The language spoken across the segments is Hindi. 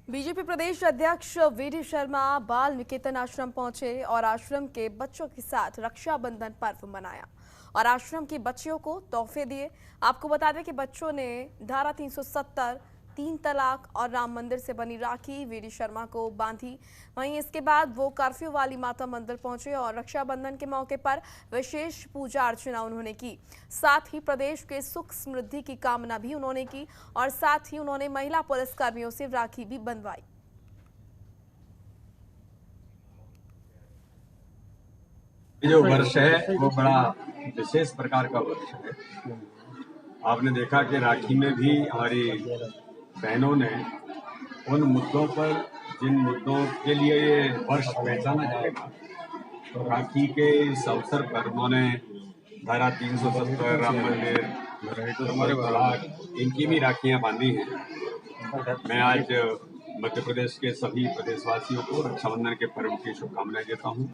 बीजेपी प्रदेश अध्यक्ष वीडी शर्मा बाल निकेतन आश्रम पहुंचे और आश्रम के बच्चों के साथ रक्षाबंधन पर्व मनाया और आश्रम की बच्चियों को तोहफे दिए। आपको बता दें कि बच्चों ने धारा 370, 3 तलाक और राम मंदिर से बनी राखी वीडी शर्मा को बांधी। वहीं इसके बाद वो कर्फ्यू वाली माता मंदिर पहुंचे और रक्षाबंधन के मौके पर विशेष पूजा अर्चना उन्होंने की। साथ ही प्रदेश के सुख समृद्धि की कामना भी उन्होंने की और साथ ही उन्होंने महिला पुलिसकर्मियों से राखी भी बंधवाई। जो वर्ष है वो बड़ा विशेष प्रकार का वर्ष है। आपने देखा कि राखी में भी हमारी बहनों ने उन मुद्दों पर, जिन मुद्दों के लिए ये वर्ष पहचाना जाएगा, तो राखी के इस अवसर पर उन्होंने धारा 370, राम मंदिर, तलाक, इनकी भी राखियां बांधी हैं। मैं आज मध्य प्रदेश के सभी प्रदेशवासियों को रक्षाबंधन के पर्व की शुभकामनाएं देता हूँ।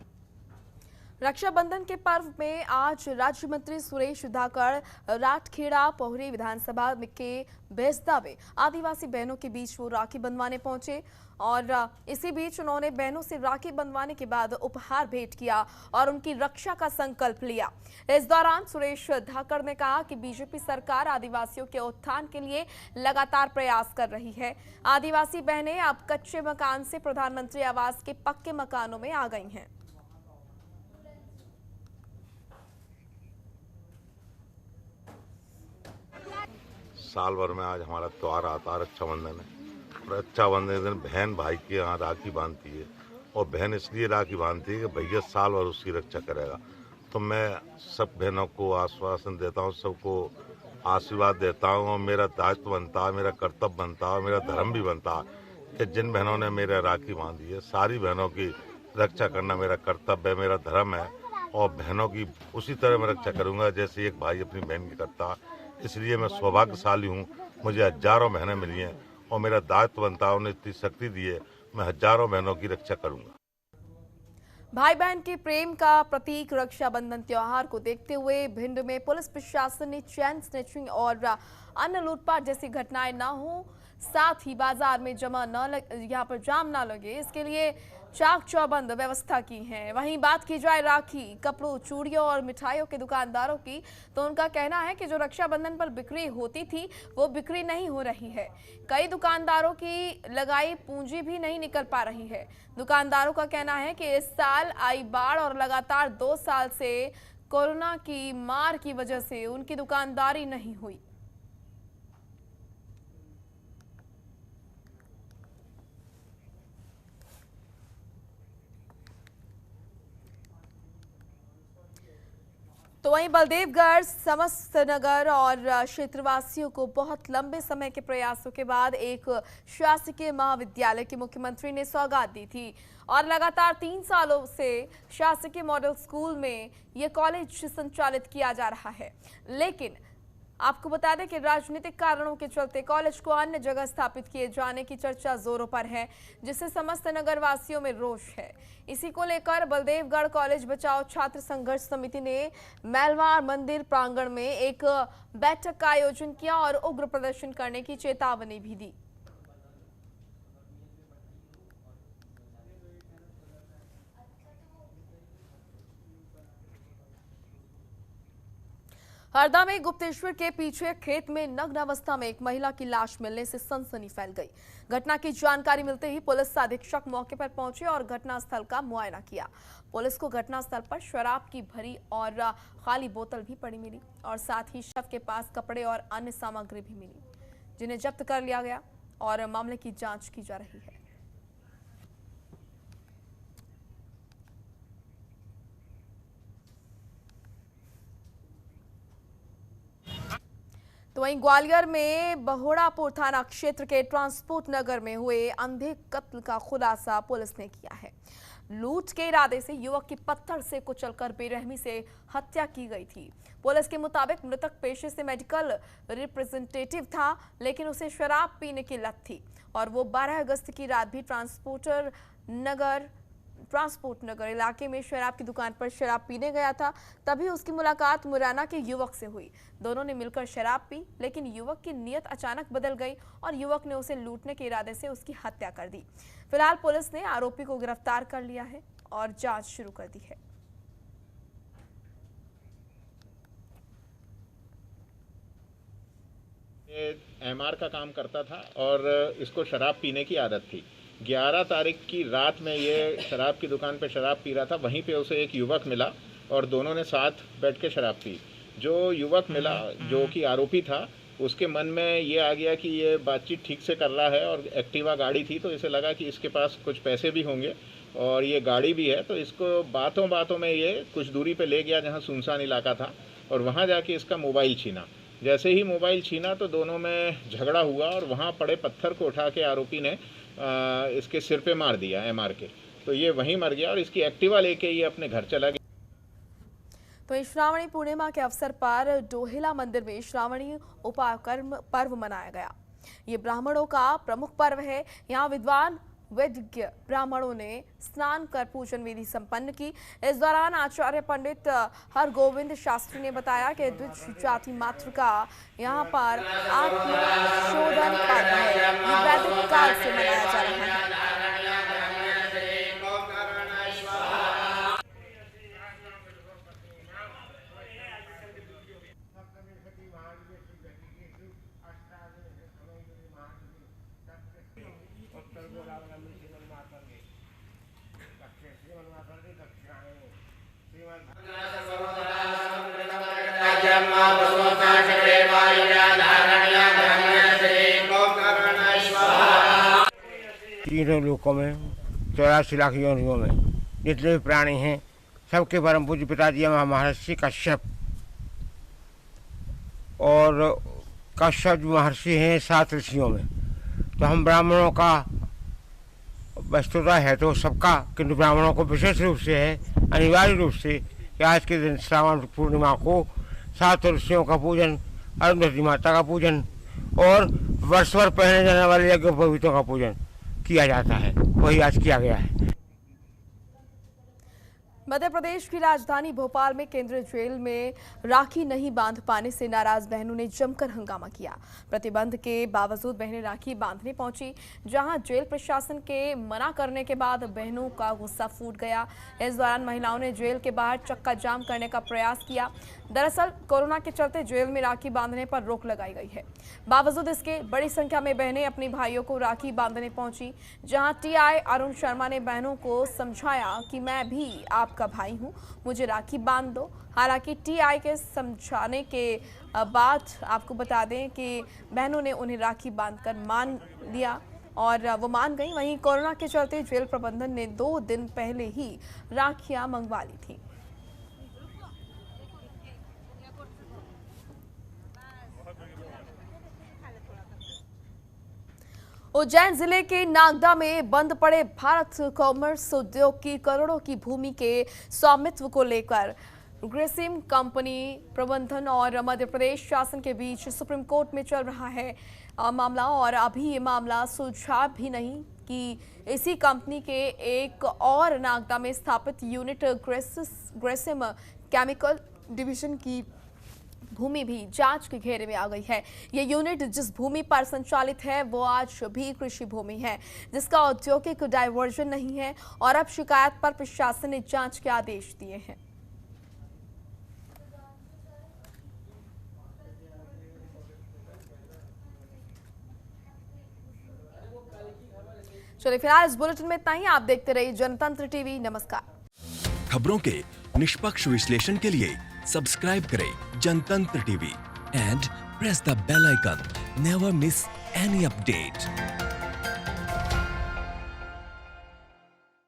रक्षाबंधन के पर्व में आज राज्य मंत्री सुरेश धाकड़ राठखेड़ा पोहरी विधानसभा के बेसदा में आदिवासी बहनों के बीच वो राखी बंधवाने पहुंचे और इसी बीच उन्होंने बहनों से राखी बंधवाने के बाद उपहार भेंट किया और उनकी रक्षा का संकल्प लिया। इस दौरान सुरेश धाकड़ ने कहा कि बीजेपी सरकार आदिवासियों के उत्थान के लिए लगातार प्रयास कर रही है। आदिवासी बहनें अब कच्चे मकान से प्रधानमंत्री आवास के पक्के मकानों में आ गई हैं। साल भर में आज हमारा त्योहार आता है, रक्षाबंधन है। और रक्षाबंधन के दिन बहन भाई के यहाँ राखी बांधती है और बहन इसलिए राखी बांधती है कि भैया साल भर उसकी रक्षा करेगा। तो मैं सब बहनों को आश्वासन देता हूँ, सबको आशीर्वाद देता हूँ और मेरा दायित्व बनता है, मेरा कर्तव्य बनता है, मेरा धर्म भी बनता है कि जिन बहनों ने मेरे राखी बांधी है, सारी बहनों की रक्षा करना मेरा कर्तव्य है, मेरा धर्म है। और बहनों की उसी तरह मैं रक्षा करूँगा जैसे एक भाई अपनी बहन की करता है। इसलिए मैं सौभाग्यशाली हूँ, मुझे हजारों बहनें मिली हैं और मेरा दायित्व बनता है, उन्हें इतनी शक्ति दी है, मैं हजारों बहनों की रक्षा करूँगा। भाई बहन के प्रेम का प्रतीक रक्षाबंधन त्योहार को देखते हुए भिंड में पुलिस प्रशासन ने चैन स्नैचिंग और अन्य लूटपाट जैसी घटनाएं न हो, साथ ही बाजार में यहाँ पर जाम ना लगे, इसके लिए चाक चौबंद व्यवस्था की है। वहीं बात की जाए राखी, कपड़ों, चूड़ियों और मिठाइयों के दुकानदारों की, तो उनका कहना है कि जो रक्षाबंधन पर बिक्री होती थी वो बिक्री नहीं हो रही है। कई दुकानदारों की लगाई पूंजी भी नहीं निकल पा रही है। दुकानदारों का कहना है कि इस साल आई बाढ़ और लगातार 2 साल से कोरोना की मार की वजह से उनकी दुकानदारी नहीं हुई। तो वहीं बलदेवगढ़, समस्त नगर और क्षेत्रवासियों को बहुत लंबे समय के प्रयासों के बाद एक शासकीय महाविद्यालय की मुख्यमंत्री ने सौगात दी थी और लगातार 3 सालों से शासकीय मॉडल स्कूल में यह कॉलेज संचालित किया जा रहा है। लेकिन आपको बता दें कि राजनीतिक कारणों के चलते कॉलेज को अन्य जगह स्थापित किए जाने की चर्चा जोरों पर है, जिससे समस्त नगरवासियों में रोष है। इसी को लेकर बलदेवगढ़ कॉलेज बचाओ छात्र संघर्ष समिति ने मैलवार मंदिर प्रांगण में एक बैठक का आयोजन किया और उग्र प्रदर्शन करने की चेतावनी भी दी। हरदा में गुप्तेश्वर के पीछे खेत में नग्न अवस्था में एक महिला की लाश मिलने से सनसनी फैल गई। घटना की जानकारी मिलते ही पुलिस अधीक्षक मौके पर पहुंचे और घटनास्थल का मुआयना किया। पुलिस को घटनास्थल पर शराब की भरी और खाली बोतल भी पड़ी मिली और साथ ही शव के पास कपड़े और अन्य सामग्री भी मिली, जिन्हें जब्त कर लिया गया और मामले की जांच की जा रही है। तो वहीं ग्वालियर में बहोड़ापुर थाना क्षेत्र के ट्रांसपोर्ट नगर में हुए अंधे कत्ल का खुलासा पुलिस ने किया है। लूट के इरादे से युवक की पत्थर से कुचलकर बेरहमी से हत्या की गई थी। पुलिस के मुताबिक मृतक पेशे से मेडिकल रिप्रेजेंटेटिव था, लेकिन उसे शराब पीने की लत थी और वो 12 अगस्त की रात भी ट्रांसपोर्टर नगर ट्रांसपोर्ट नगर इलाके में शराब की दुकान पर शराब पीने गया था। तभी उसकी मुलाकात मुरैना के युवक से हुई। दोनों ने मिलकर शराब पी, लेकिन युवक की नीयत अचानक बदल गई और युवक ने उसे लूटने के इरादे से उसकी हत्या कर दी। फिलहाल पुलिस ने आरोपी को गिरफ्तार कर लिया है और जांच शुरू कर दी है। एमआर का काम करता था और इसको शराब पीने की आदत थी। 11 तारीख की रात में ये शराब की दुकान पे शराब पी रहा था। वहीं पे उसे एक युवक मिला और दोनों ने साथ बैठ के शराब पी। जो युवक मिला, जो कि आरोपी था, उसके मन में ये आ गया कि ये बातचीत ठीक से कर रहा है और एक्टिवा गाड़ी थी, तो इसे लगा कि इसके पास कुछ पैसे भी होंगे और ये गाड़ी भी है। तो इसको बातों बातों में ये कुछ दूरी पे ले गया जहाँ सुनसान इलाका था और वहाँ जाके इसका मोबाइल छीना। जैसे ही मोबाइल छीना तो दोनों में झगड़ा हुआ और वहाँ पड़े पत्थर को उठा के आरोपी ने इसके सिर पे मार दिया एमआर के। तो ये वहीं मर गया और इसकी एक्टिवा लेके ये अपने घर चला गया। तो इस श्रावणी पूर्णिमा के अवसर पर डोहेला मंदिर में श्रावणी उपाकर्म पर्व मनाया गया। ये ब्राह्मणों का प्रमुख पर्व है। यहाँ विद्वान वैदिज्ञ ब्राह्मणों ने स्नान कर पूजन विधि संपन्न की। इस दौरान आचार्य पंडित हरगोविंद शास्त्री ने बताया कि द्विज जाति मात्र का यहाँ पर आत्मशोधन पर्व है। ये वैदिक काल से मनाया जा रहा है। तीनों लोकों में 84 लाख योनियों में जितने भी प्राणी हैं, सबके परम पूज्य पिताजी महर्षि कश्यप, और कश्यप महर्षि हैं 7 ऋषियों में। तो हम ब्राह्मणों का वस्तुतः है तो सबका, किंतु ब्राह्मणों को विशेष रूप से है, अनिवार्य रूप से, कि आज के दिन श्रावण पूर्णिमा को 7 ऋषियों का पूजन, अरुंधति माता का पूजन और वर्ष भर पहने जाने वाले यज्ञ पवित्रों का पूजन किया जाता है। वही आज किया गया है। मध्य प्रदेश की राजधानी भोपाल में केंद्रीय जेल में राखी नहीं बांध पाने से नाराज बहनों ने जमकर हंगामा किया। प्रतिबंध के बावजूद बहनें राखी बांधने पहुंची, जहां जेल प्रशासन के मना करने के बाद बहनों का गुस्सा फूट गया। इस दौरान महिलाओं ने जेल के बाहर चक्का जाम करने का प्रयास किया। दरअसल कोरोना के चलते जेल में राखी बांधने पर रोक लगाई गई है। बावजूद इसके बड़ी संख्या में बहनें अपने भाइयों को राखी बांधने पहुंची, जहां टीआई अरुण शर्मा ने बहनों को समझाया कि मैं भी आपका भाई हूं, मुझे राखी बांध दो। हालांकि टीआई के समझाने के बाद आपको बता दें कि बहनों ने उन्हें राखी बांधकर मान लिया और वो मान गई। वहीं कोरोना के चलते जेल प्रबंधन ने 2 दिन पहले ही राखियां मंगवा ली थी। उज्जैन जिले के नागदा में बंद पड़े भारत कॉमर्स उद्योग की करोड़ों की भूमि के स्वामित्व को लेकर ग्रेसिम कंपनी प्रबंधन और मध्य प्रदेश शासन के बीच सुप्रीम कोर्ट में चल रहा है मामला, और अभी ये मामला सुलझा भी नहीं कि इसी कंपनी के एक और नागदा में स्थापित यूनिट ग्रेसिम केमिकल डिवीजन की भूमि भी जांच के घेरे में आ गई है। ये यूनिट जिस भूमि पर संचालित है वो आज भी कृषि भूमि है, जिसका औद्योगिक डायवर्जन नहीं है, और अब शिकायत पर प्रशासन ने जांच के आदेश दिए हैं। चलिए फिलहाल इस बुलेटिन में इतना ही। आप देखते रहिए जनतंत्र टीवी। नमस्कार। खबरों के निष्पक्ष विश्लेषण के लिए सब्सक्राइब करें Jantantra TV and press the bell icon. Never miss any update.